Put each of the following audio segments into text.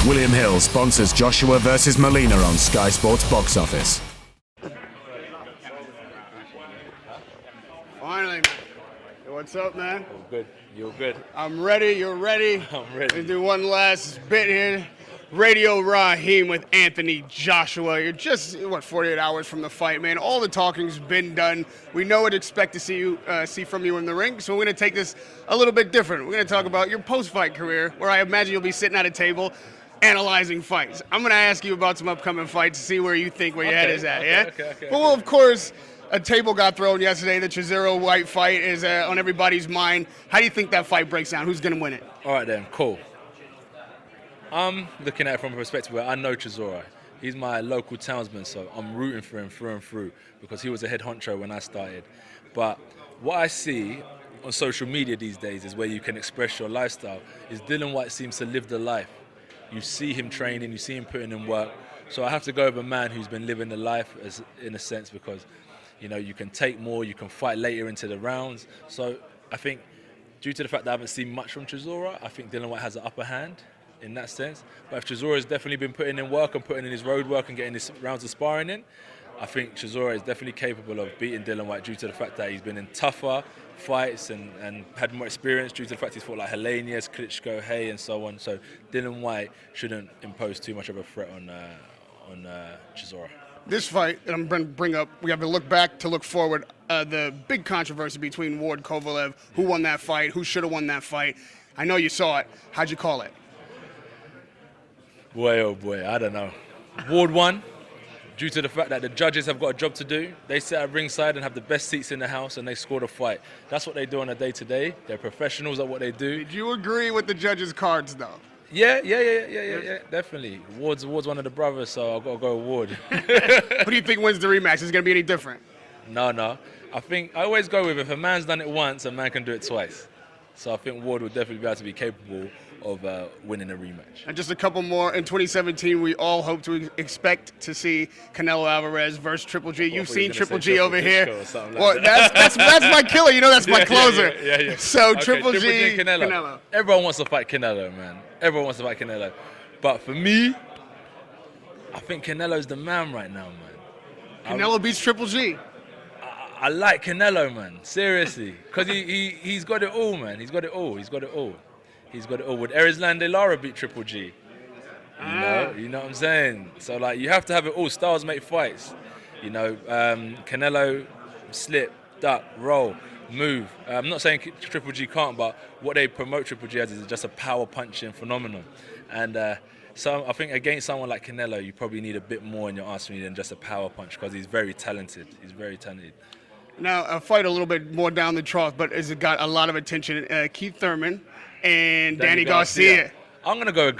William Hill sponsors Joshua versus Molina on Sky Sports Box Office. Finally, man. Hey, what's up, man? I'm good. You're good. I'm ready. You're ready. I'm ready. Let's do one last bit here. Radio Raheem with Anthony Joshua. You're just, 48 hours from the fight, man. All the talking's been done. We know what to expect to see from you in the ring, so we're going to take this a little bit different. We're going to talk about your post-fight career, where I imagine you'll be sitting at a table analyzing fights. I'm going to ask you about some upcoming fights to see where you think your head is at, yeah? Okay. Well, of course, a table got thrown yesterday. The Chisora White fight is on everybody's mind. How do you think that fight breaks down? Who's going to win it? All right, then. Cool. I'm looking at it from a perspective where I know Chisora. He's my local townsman, so I'm rooting for him through and through because he was a head honcho when I started. But what I see on social media these days is where you can express your lifestyle. Is Dillian Whyte seems to live the life. You see him training, you see him putting in work. So I have to go with a man who's been living the life in a sense because, you can take more, you can fight later into the rounds. So I think due to the fact that I haven't seen much from Chisora, I think Dillian Whyte has an upper hand in that sense. But if Chisora has definitely been putting in work and putting in his road work and getting his rounds of sparring in, I think Chisora is definitely capable of beating Dillian Whyte due to the fact that he's been in tougher fights and had more experience due to the fact he's fought like Helenius, Klitschko, Hay and so on. So Dillian Whyte shouldn't impose too much of a threat on Chisora. This fight that I'm going to bring up, we have to look back to look forward. The big controversy between Ward Kovalev, who won that fight, who should have won that fight. I know you saw it. How'd you call it? Boy, oh boy, I don't know. Ward won due to the fact that the judges have got a job to do. They sit at ringside and have the best seats in the house and they score the fight. That's what they do on a day-to-day. They're professionals at what they do. Did you agree with the judges' cards, though? Yeah, definitely. Ward's one of the brothers, so I've got to go with Ward. Who do you think wins the rematch? Is it going to be any different? No. I always go with if a man's done it once, a man can do it twice. So I think Ward would definitely be able to be capable of winning a rematch. And just a couple more. In 2017, we all hope to expect to see Canelo Alvarez versus Triple G. You've seen Triple G over here. Well, that's my killer. That's my closer. Yeah. So okay, Triple G, Canelo. Everyone wants to fight Canelo, man. Everyone wants to fight Canelo. But for me, I think Canelo's the man right now, man. Canelo beats Triple G. I like Canelo, man. Seriously. Because he's got it all, man. He's got it all. Would Erislan De Lara beat Triple G? You know what I'm saying? So, you have to have it all. Styles make fights. Canelo, slip, duck, roll, move. I'm not saying Triple G can't, but what they promote Triple G as is just a power punching phenomenon. And so I think against someone like Canelo, you probably need a bit more in your arsenal than just a power punch because he's very talented. Now, a fight a little bit more down the trough, but has got a lot of attention. Kieth Thurman and Danny Garcia. I'm going to go with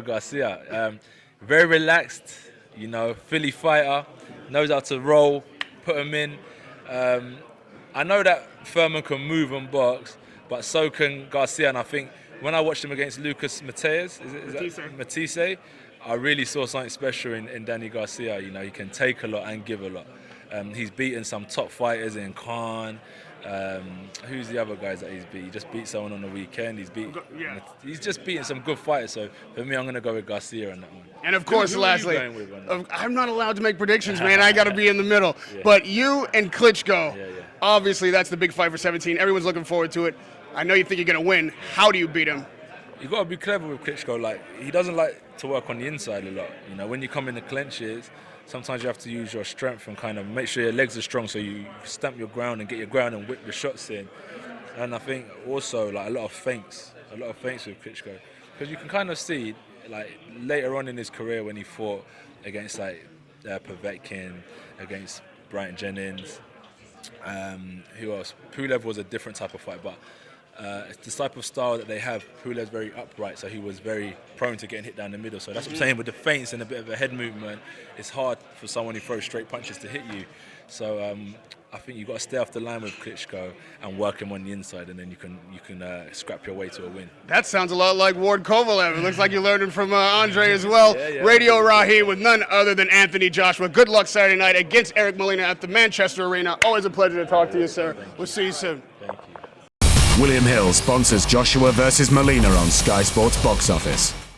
Garcia. Very relaxed, Philly fighter, knows how to roll, put him in. I know that Thurman can move and box, but so can Garcia. And I think when I watched him against Lucas Matisse, I really saw something special in Danny Garcia. He can take a lot and give a lot. He's beaten some top fighters in Khan. Who's the other guys that he's beat? He just beat someone on the weekend. He's just beaten some good fighters. So for me, I'm going to go with Garcia on that one. And of course, lastly, I'm not allowed to make predictions, man. I got to be in the middle. Yeah. But you and Klitschko, obviously that's the big fight for 17. Everyone's looking forward to it. I know you think you're going to win. How do you beat him? You got to be clever with Klitschko. He doesn't like to work on the inside a lot. When you come in the clinches, sometimes you have to use your strength and kind of make sure your legs are strong so you stamp your ground and get your ground and whip the shots in. And I think also a lot of feints with Klitschko. Because you can kind of see later on in his career when he fought against Povetkin, against Bryant Jennings, who else? Pulev was a different type of fight, but it's the type of style that they have. Pulev's very upright, so he was very prone to getting hit down the middle. So that's what I'm saying, with the feints and a bit of a head movement, it's hard for someone who throws straight punches to hit you. So I think you've got to stay off the line with Klitschko and work him on the inside, and then you can scrap your way to a win. That sounds a lot like Ward Kovalev. It looks like you're learning from Andre as well. Yeah. Radio Raheem with none other than Anthony Joshua. Good luck Saturday night against Eric Molina at the Manchester Arena. Always a pleasure to talk to you, sir. We'll see you soon. Thank you. William Hill sponsors Joshua versus Molina on Sky Sports Box Office.